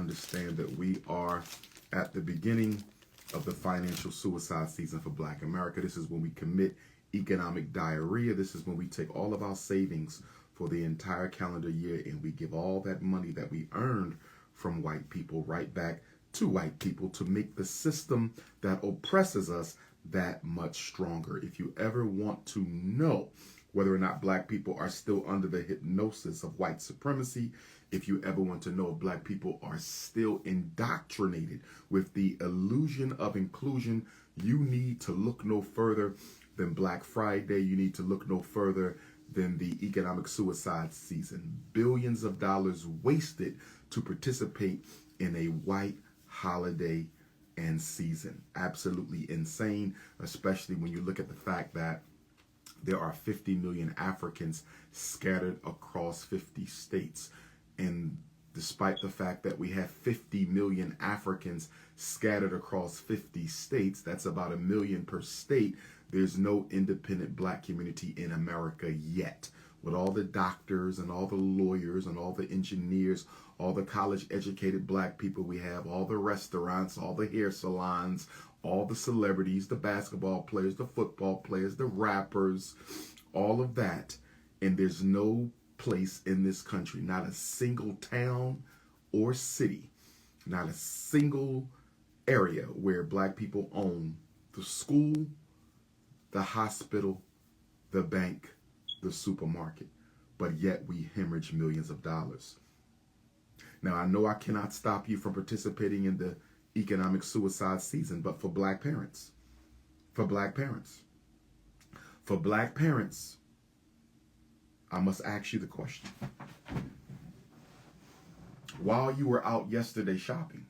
understand that we are at the beginning of the financial suicide season for Black America. This is when we commit economic diarrhea. This is when we take all of our savings for the entire calendar year and we give all that money that we earned from white people right back to white people to make the system that oppresses us that much stronger. If you ever want to know whether or not Black people are still under the hypnosis of white supremacy, if you ever want to know if Black people are still indoctrinated with the illusion of inclusion, you need to look no further than Black Friday. You need to look no further than the economic suicide season. Billions of dollars wasted to participate in a white holiday and season. Absolutely insane, especially when you look at the fact that there are 50 million Africans scattered across 50 states. And despite the fact that we have 50 million Africans scattered across 50 states, that's about 1 million per state, there's no independent Black community in America yet. With all the doctors and all the lawyers and all the engineers, all the college-educated Black people we have, all the restaurants, all the hair salons, all the celebrities, the basketball players, the football players, the rappers, all of that. And there's no place in this country, not a single town or city, not a single area where Black people own the school, the hospital, the bank, the supermarket, but yet we hemorrhage millions of dollars. Now, I know I cannot stop you from participating in the economic suicide season, but for Black parents, I must ask you the question. While you were out yesterday shopping,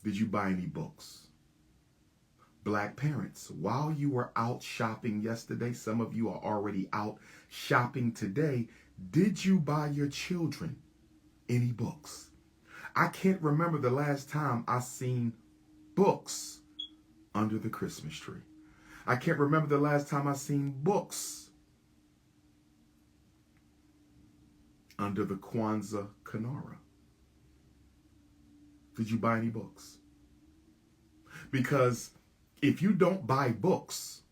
did you buy any books? Black parents, while you were out shopping yesterday, some of you are already out shopping today, did you buy your children any books? I can't remember the last time I seen books under the Christmas tree. I can't remember the last time I seen books under the Kwanzaa Kinara. Did you buy any books? Because if you don't buy books,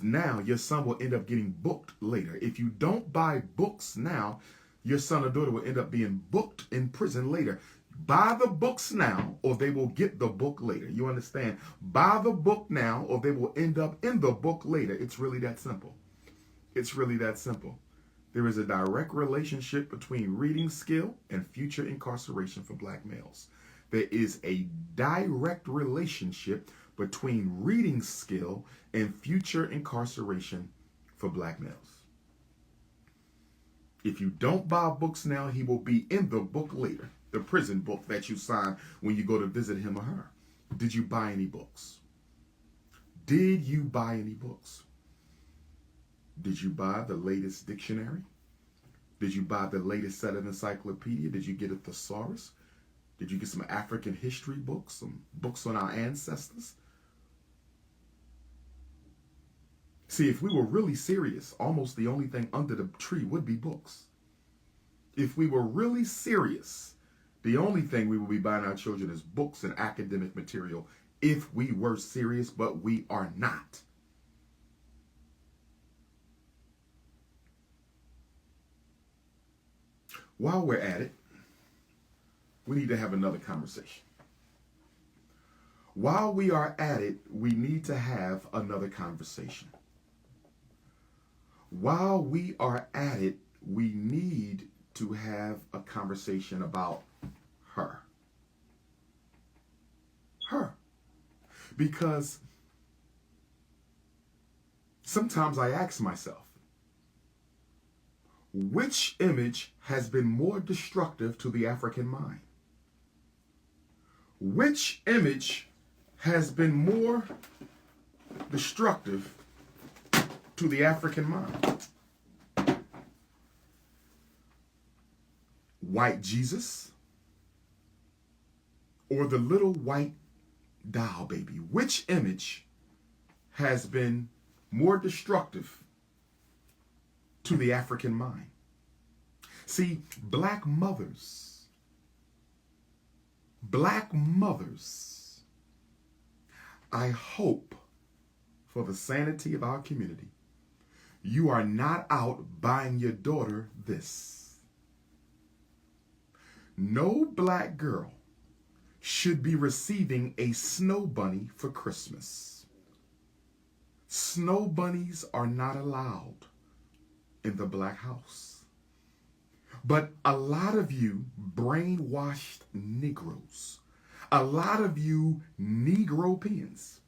now your son will end up getting booked later. If you don't buy books now, your son or daughter will end up being booked in prison later. Buy the books now or they will get the book later. You understand? Buy the book now or they will end up in the book later. It's really that simple. It's really that simple. There is a direct relationship between reading skill and future incarceration for Black males. There is a direct relationship between reading skill and future incarceration for Black males. If you don't buy books now, he will be in the book later, the prison book that you sign when you go to visit him or her. Did you buy any books? Did you buy any books? Did you buy the latest dictionary? Did you buy the latest set of encyclopedia? Did you get a thesaurus? Did you get some African history books, some books on our ancestors? See, if we were really serious, almost the only thing under the tree would be books. If we were really serious, the only thing we would be buying our children is books and academic material if we were serious, but we are not. While we're at it, we need to have another conversation. While we are at it, we need to have another conversation. While we are at it, we need to have a conversation about her. Her. Because sometimes I ask myself, which image has been more destructive to the African mind? Which image has been more destructive to the African mind? White Jesus or the little white doll baby? Which image has been more destructive to the African mind? See, Black mothers Black mothers, I hope for the sanity of our community, you are not out buying your daughter this. No black girl should be receiving a snow bunny for Christmas. Snow bunnies are not allowed in the black house. But a lot of you brainwashed Negroes, a lot of you Negropeans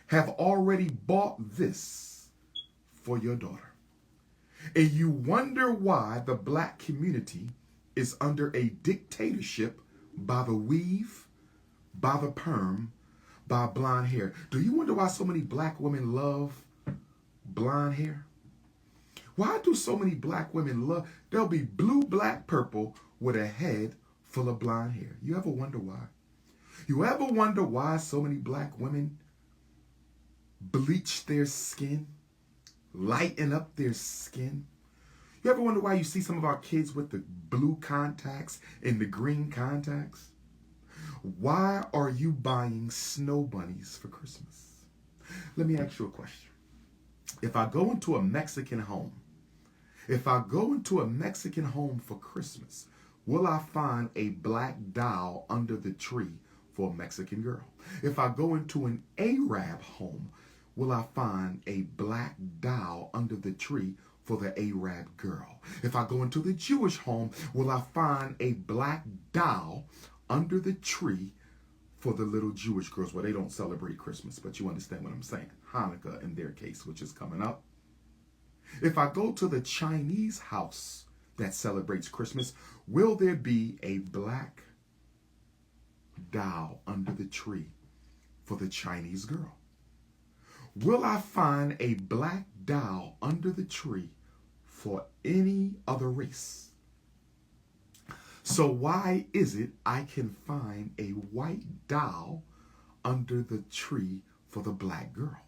have already bought this for your daughter. And you wonder why the black community is under a dictatorship by the weave, by the perm, by blonde hair. Do you wonder why so many black women love blonde hair? Why do so many black women love? There'll be blue, black, purple with a head full of blonde hair. You ever wonder why? You ever wonder why so many black women bleach their skin, lighten up their skin? You ever wonder why you see some of our kids with the blue contacts and the green contacts? Why are you buying snow bunnies for Christmas? Let me ask you a question. If I go into a Mexican home, for Christmas, will I find a black doll under the tree for a Mexican girl? If I go into an Arab home, will I find a black doll under the tree for the Arab girl? If I go into the Jewish home, will I find a black doll under the tree for the little Jewish girls? Well, they don't celebrate Christmas, but you understand what I'm saying. Hanukkah in their case, which is coming up. If I go to the Chinese house that celebrates Christmas, will there be a black doll under the tree for the Chinese girl? Will I find a black doll under the tree for any other race? So why is it I can find a white doll under the tree for the black girl?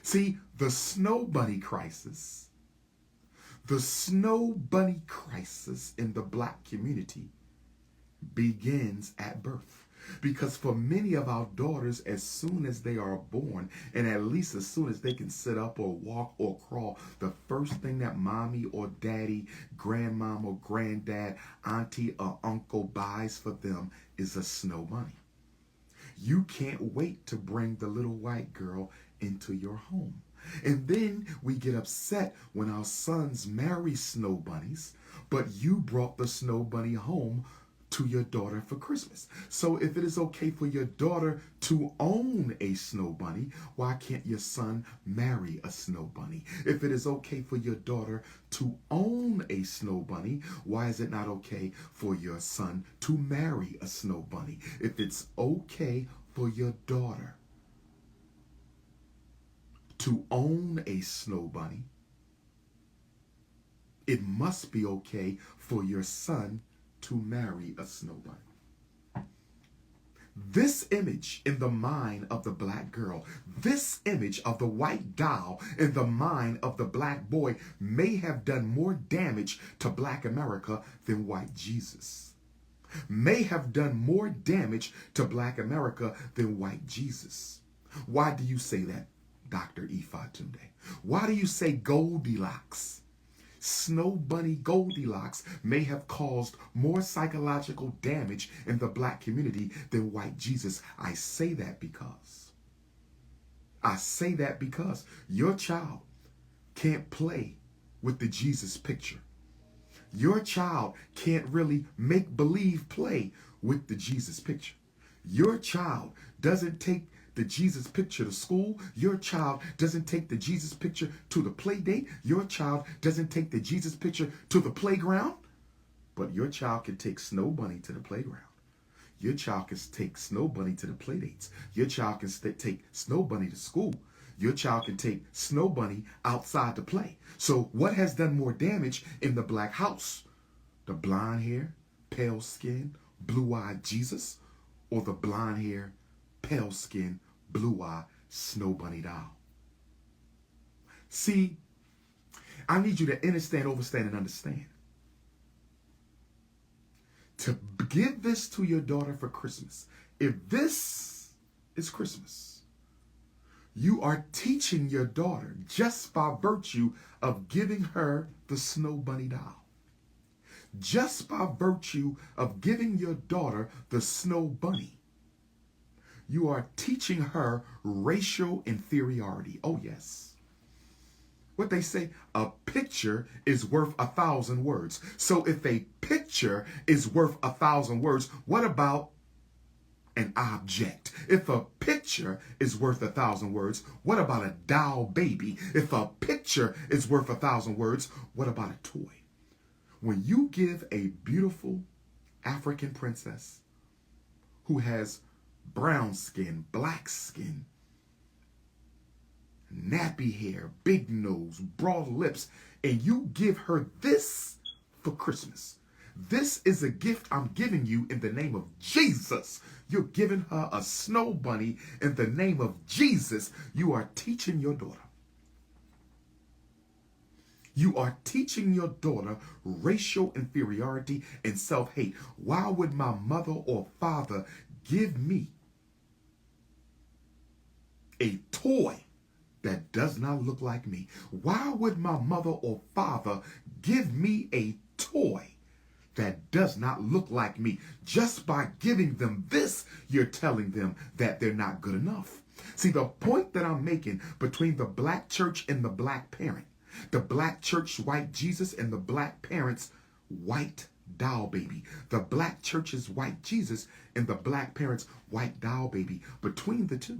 See, the snow bunny crisis in the black community begins at birth. Because for many of our daughters, as soon as they are born, and at least as soon as they can sit up or walk or crawl, the first thing that mommy or daddy, grandmom or granddad, auntie or uncle buys for them is a snow bunny. You can't wait to bring the little white girl into your home. And then we get upset when our sons marry snow bunnies, but you brought the snow bunny home to your daughter for Christmas. So if it is okay for your daughter to own a snow bunny, why can't your son marry a snow bunny? If it is okay for your daughter to own a snow bunny, why is it not okay for your son to marry a snow bunny? If it's okay for your daughter to own a snow bunny, it must be okay for your son to marry a snow bunny. This image in the mind of the black girl, this image of the white doll in the mind of the black boy may have done more damage to black America than white Jesus. May have done more damage to black America than white Jesus. Why do you say that, Dr. Ifatunde? Why do you say Goldilocks? Snow bunny Goldilocks may have caused more psychological damage in the black community than white Jesus. I say that because your child can't play with the Jesus picture. Your child can't really make believe play with the Jesus picture. Your child doesn't take the Jesus picture to school. Your child doesn't take the Jesus picture to the play date. Your child doesn't take the Jesus picture to the playground. But your child can take Snow Bunny to the playground. Your child can take Snow Bunny to the play dates. Your child can take Snow Bunny to school. Your child can take Snow Bunny outside to play. So what has done more damage in the black house? The blonde hair, pale skin, blue-eyed Jesus, or the blonde hair, pale skin, blue-eyed Snow Bunny doll? See, I need you to understand, overstand, and understand. To give this to your daughter for Christmas, if this is Christmas, you are teaching your daughter just by virtue of giving her the Snow Bunny doll. Just by virtue of giving your daughter the Snow Bunny, you are teaching her racial inferiority. Oh, yes. What they say, a picture is worth 1,000 words. So if a picture is worth 1,000 words, what about an object? If a picture is worth 1,000 words, what about a doll baby? If a picture is worth 1,000 words, what about a toy? When you give a beautiful African princess who has brown skin, black skin, nappy hair, big nose, broad lips, and you give her this for Christmas, this is a gift I'm giving you in the name of Jesus. You're giving her a snow bunny in the name of Jesus. You are teaching your daughter. You are teaching your daughter racial inferiority and self-hate. Why would my mother or father give me a toy that does not look like me? Why would my mother or father give me a toy that does not look like me? Just by giving them this, you're telling them that they're not good enough. See, the point that I'm making between the black church and the black parent, the black church white Jesus and the black parents white doll baby, the black church's white Jesus and the black parents white doll baby, between the two,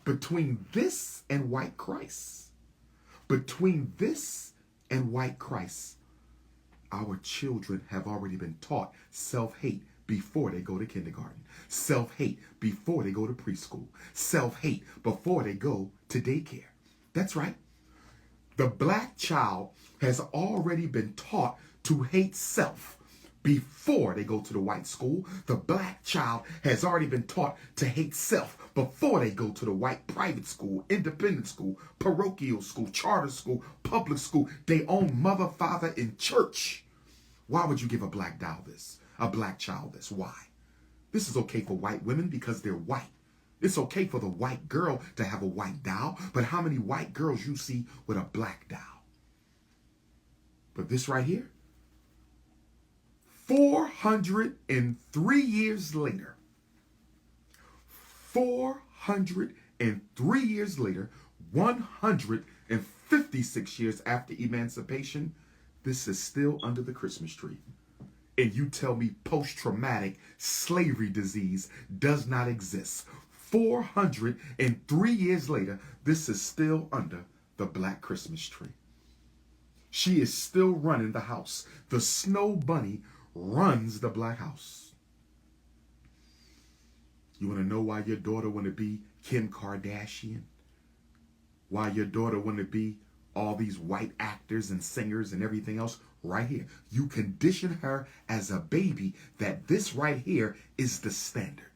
between this and white Christ, between this and white Christ, our children have already been taught self-hate before they go to kindergarten, self-hate before they go to preschool, self-hate before they go to daycare. That's right. The black child has already been taught to hate self before they go to the white school. The black child has already been taught to hate self before they go to the white private school, independent school, parochial school, charter school, public school, their own mother, father, in church. Why would you give a black doll this? A black child this? Why? This is okay for white women because they're white. It's okay for the white girl to have a white doll, but how many white girls you see with a black doll? But this right here, 403 years later, 403 years later, 156 years after emancipation, this is still under the Christmas tree. And you tell me post-traumatic slavery disease does not exist. 403 years later, this is still under the black Christmas tree. She is still running the house. The snow bunny runs the black house. You want to know why your daughter want to be Kim Kardashian? Why your daughter want to be all these white actors and singers and everything else? Right here. You condition her as a baby that this right here is the standard.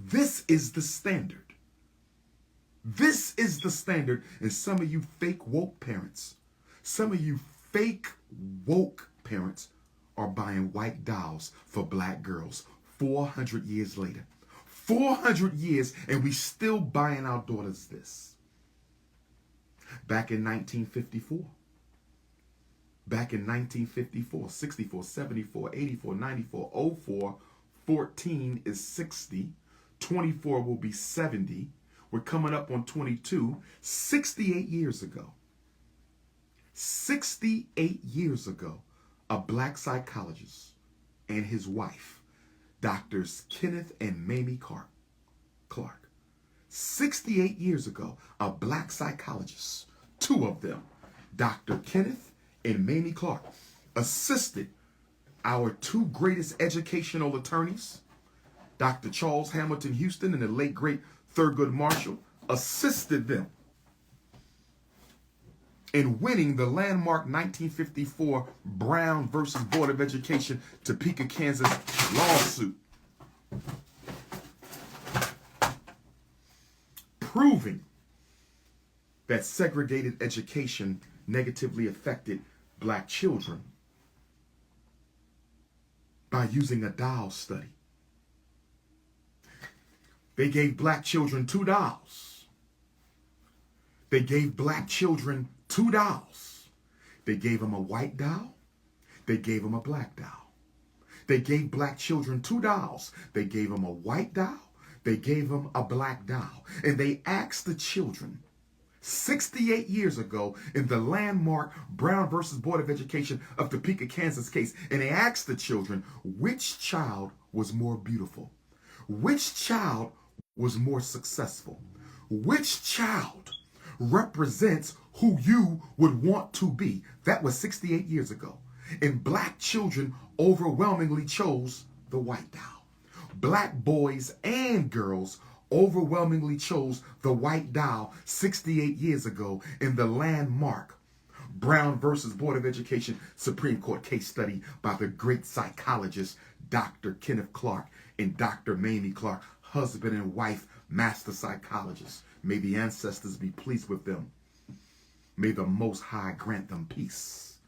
This is the standard. This is the standard. And some of you fake woke parents, some of you fake woke parents are buying white dolls for black girls 400 years later. 400 years and we still buying our daughters this. Back in 1954. Back in 1954, 64, 74, 84, 94, 04, 14 is 60. 24 will be 70. We're coming up on 22. 68 years ago. 68 years ago, a black psychologist and his wife, Doctors Kenneth and Mamie Clark. 68 years ago, a black psychologist, two of them, Dr. Kenneth and Mamie Clark, assisted our two greatest educational attorneys, Dr. Charles Hamilton Houston and the late great Thurgood Marshall, assisted them in winning the landmark 1954 Brown versus Board of Education, Topeka, Kansas lawsuit, proving that segregated education negatively affected black children by by using a doll study. They gave black children 2 dolls. They gave black children 2 dolls. They gave them a white doll. They gave them a black doll. They gave black children 2 dolls. They gave them a white doll. They gave them a black doll. And they asked the children 68 years ago in the landmark Brown versus Board of Education of Topeka, Kansas case, and they asked the children, which child was more beautiful? Which child was more successful? Which child represents who you would want to be? That was 68 years ago. And black children overwhelmingly chose the white doll. Black boys and girls overwhelmingly chose the white doll 68 years ago in the landmark Brown versus Board of Education Supreme Court case study by the great psychologist Dr. Kenneth Clark and Dr. Mamie Clark, husband and wife, master psychologists. May the ancestors be pleased with them. May the Most High grant them peace.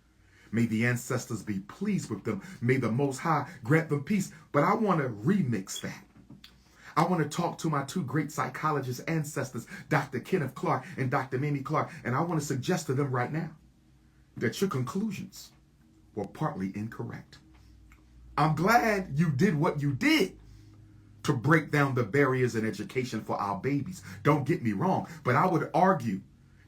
May the ancestors be pleased with them. May the Most High grant them peace. But I want to remix that. I want to talk to my 2 great psychologist ancestors, Dr. Kenneth Clark and Dr. Mamie Clark, and I want to suggest to them right now that your conclusions were partly incorrect. I'm glad you did what you did to break down the barriers in education for our babies. Don't get me wrong, but I would argue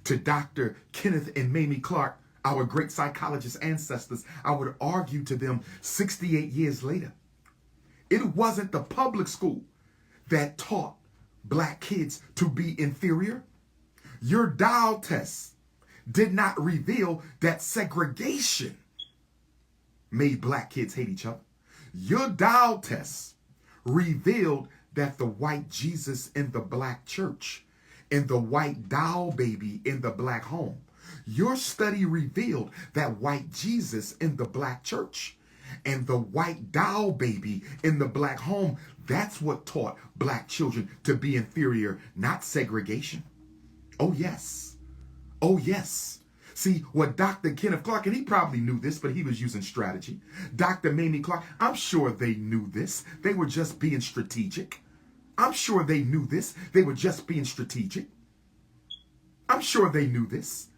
to Dr. Kenneth and Mamie Clark, our great psychologist ancestors, I would argue to them 68 years later, it wasn't the public school that taught black kids to be inferior. Your doll tests did not reveal that segregation made black kids hate each other. Your doll tests revealed that the white Jesus in the black church and the white doll baby in the black home, your study revealed that white Jesus in the black church and the white doll baby in the black home, that's what taught black children to be inferior, not segregation. Oh, yes. Oh, yes. See, what Dr. Kenneth Clark, and he probably knew this, but he was using strategy. Dr. Mamie Clark, I'm sure they knew this. They were just being strategic. I'm sure they knew this. They were just being strategic. I'm sure they knew this.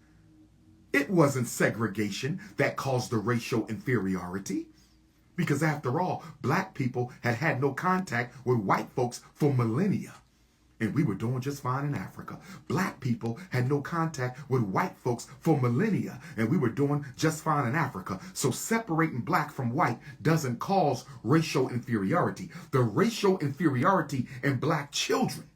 It wasn't segregation that caused the racial inferiority. Because after all, black people had had no contact with white folks for millennia. And we were doing just fine in Africa. Black people had no contact with white folks for millennia. And we were doing just fine in Africa. So separating black from white doesn't cause racial inferiority. The racial inferiority in black children,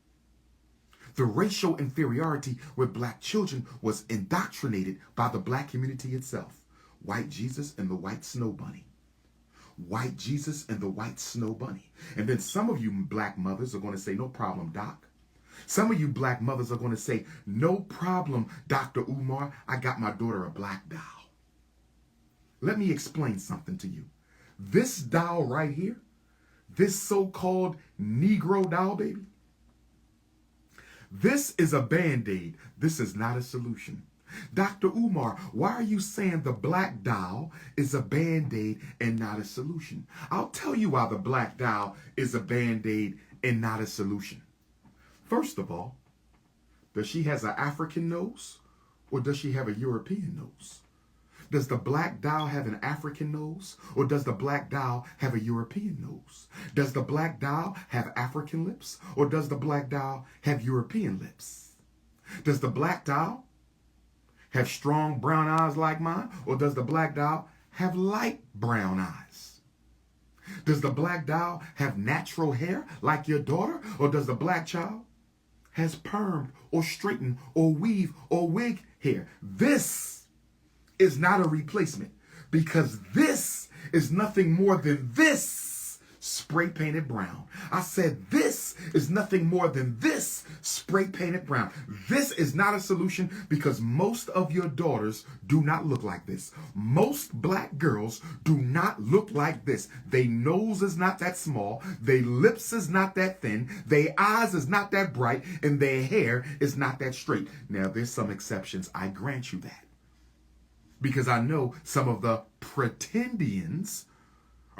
the racial inferiority with black children was indoctrinated by the black community itself. White Jesus and the white snow bunny. White Jesus and the white snow bunny. And then some of you black mothers are going to say, no problem, doc. Some of you black mothers are going to say, no problem, Dr. Umar. I got my daughter a black doll. Let me explain something to you. This doll right here, this so-called Negro doll baby, this is a Band-Aid. This is not a solution. Dr. Umar, why are you saying the black doll is a Band-Aid and not a solution? I'll tell you why the black doll is a Band-Aid and not a solution. First of all, does she have an African nose or does she have a European nose? Does the black doll have an African nose or does the black doll have a European nose? Does the black doll have African lips or does the black doll have European lips? Does the black doll have strong brown eyes like mine, or does the black doll have light brown eyes? Does the black doll have natural hair like your daughter, or does the black child has permed or straightened or weave or wig hair? This is not a replacement because this is nothing more than this spray painted brown. I said this is nothing more than this spray painted brown. This is not a solution because most of your daughters do not look like this. Most black girls do not look like this. Their nose is not that small. Their lips is not that thin. Their eyes is not that bright. And their hair is not that straight. Now, there's some exceptions. I grant you that. Because I know some of the pretendians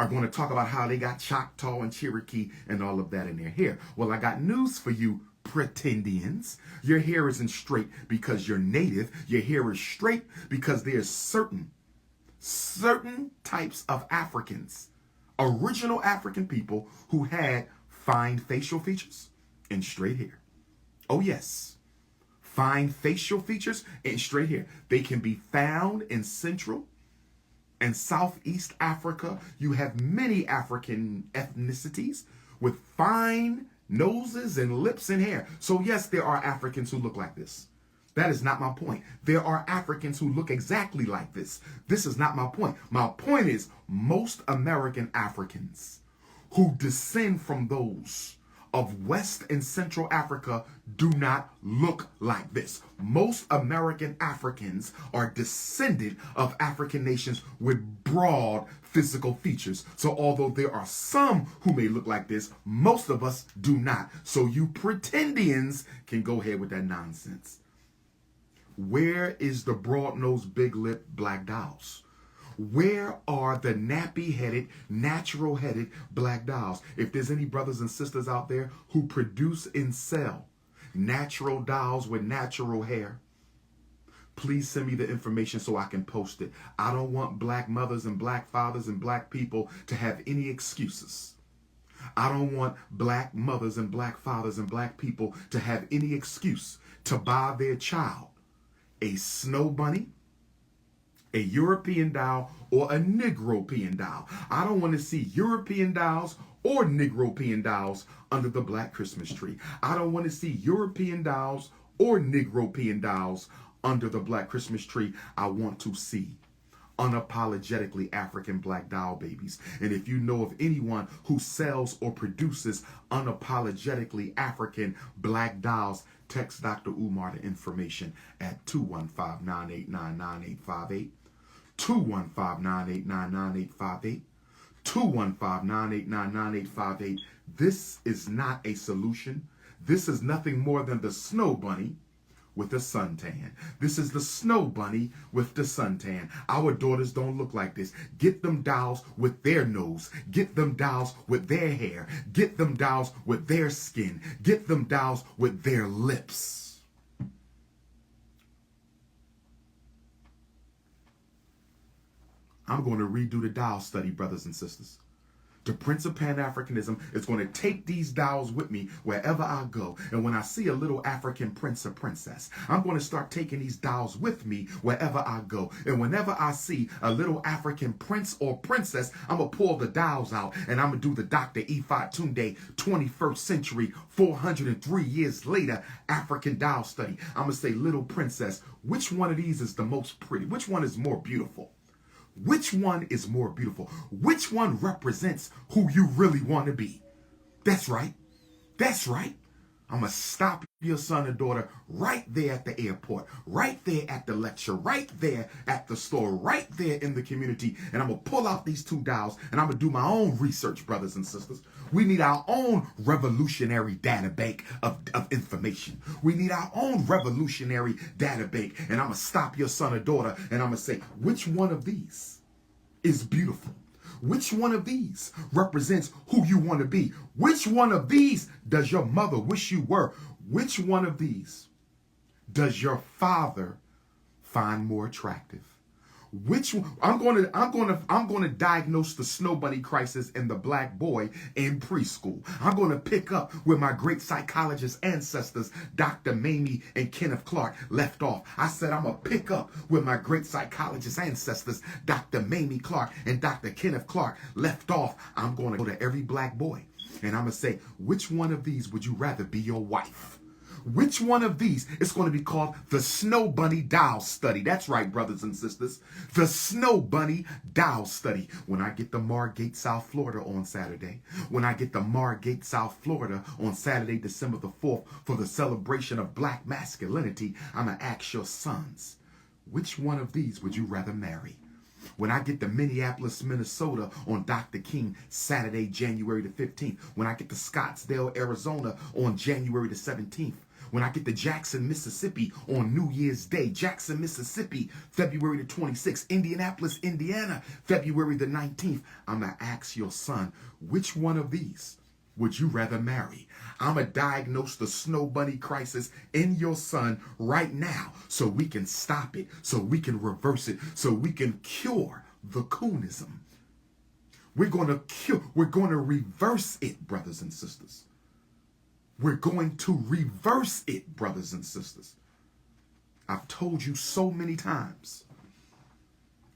are going to talk about how they got Choctaw and Cherokee and all of that in their hair. Well, I got news for you, pretendians. Your hair isn't straight because you're native. Your hair is straight because there's certain types of Africans, original African people, who had fine facial features and straight hair. Oh yes, fine facial features and straight hair. They can be found in Central and Southeast Africa. You have many African ethnicities with fine noses and lips and hair. So yes, there are Africans who look like this. That is not my point. There are Africans who look exactly like this. This is not my point. My point is most American Africans who descend from those of West and Central Africa do not look like this. Most American Africans are descended of African nations with broad physical features. So although there are some who may look like this, most of us do not. So you pretendians can go ahead with that nonsense. Where is the broad-nosed, big-lipped black dolls? Where are the nappy-headed, natural-headed black dolls? If there's any brothers and sisters out there who produce and sell natural dolls with natural hair, please send me the information so I can post it. I don't want black mothers and black fathers and black people to have any excuses. I don't want black mothers and black fathers and black people to have any excuse to buy their child a snow bunny, a European doll, or a Negropean doll. I don't want to see European dolls or Negropean dolls under the black Christmas tree. I don't want to see European dolls or Negropean dolls under the black Christmas tree. I want to see unapologetically African black doll babies. And if you know of anyone who sells or produces unapologetically African black dolls, text Dr. Umar the information at 215-989-9858, 215-989-9858, 215-989-9858. This is not a solution. This is nothing more than the snow bunny with the suntan. This is the snow bunny with the suntan. Our daughters don't look like this. Get them dolls with their nose. Get them dolls with their hair. Get them dolls with their skin. Get them dolls with their lips. I'm going to redo the doll study, brothers and sisters. The Prince of Pan-Africanism is going to take these dolls with me wherever I go. And when I see a little African prince or princess, I'm going to start taking these dolls with me wherever I go. And whenever I see a little African prince or princess, I'm going to pull the dolls out and I'm going to do the Dr. Ifatunde 21st century, 403 years later, African doll study. I'm going to say, little princess, which one of these is the most pretty? Which one is more beautiful? Which one is more beautiful? Which one represents who you really want to be? That's right. That's right. I'm going to stop your son or daughter right there at the airport, right there at the lecture, right there at the store, right there in the community. And I'm going to pull out these two dolls and I'm going to do my own research, brothers and sisters. We need our own revolutionary data bank of information. We need our own revolutionary data bank. And I'm going to stop your son or daughter and I'm going to say, which one of these is beautiful? Which one of these represents who you want to be? Which one of these does your mother wish you were? Which one of these does your father find more attractive? Which one? I'm going to diagnose the snow bunny crisis in the black boy in preschool. I'm going to pick up where my great psychologist ancestors, Dr. Mamie and Kenneth Clark, left off. I said I'm going to pick up where my great psychologist ancestors, Dr. Mamie Clark and Dr. Kenneth Clark, left off. I'm going to go to every black boy and I'm going to say, which one of these would you rather be your wife? Which one of these is going to be called the Snow Bunny Doll Study? That's right, brothers and sisters. The Snow Bunny Doll Study. When I get to Margate, South Florida on Saturday, when I get to Margate, South Florida on Saturday, December the 4th, for the celebration of black masculinity, I'm going to ask your sons, which one of these would you rather marry? When I get to Minneapolis, Minnesota on Dr. King, Saturday, January the 15th. When I get to Scottsdale, Arizona on January the 17th. When I get to Jackson, Mississippi on New Year's Day, Jackson, Mississippi, February the 26th, Indianapolis, Indiana, February the 19th, I'm going to ask your son, which one of these would you rather marry? I'm going to diagnose the snow bunny crisis in your son right now so we can stop it, so we can reverse it, so we can cure the coonism. We're going to reverse it, brothers and sisters. We're going to reverse it, brothers and sisters. I've told you so many times.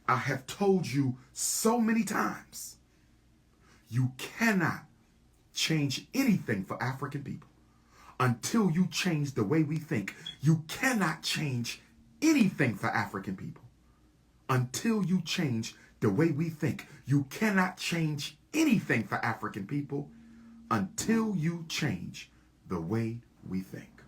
I have told you so many times. You cannot change anything for African people until you change the way we think. You cannot change anything for African people until you change the way we think. You cannot change anything for African people until you change the way we think.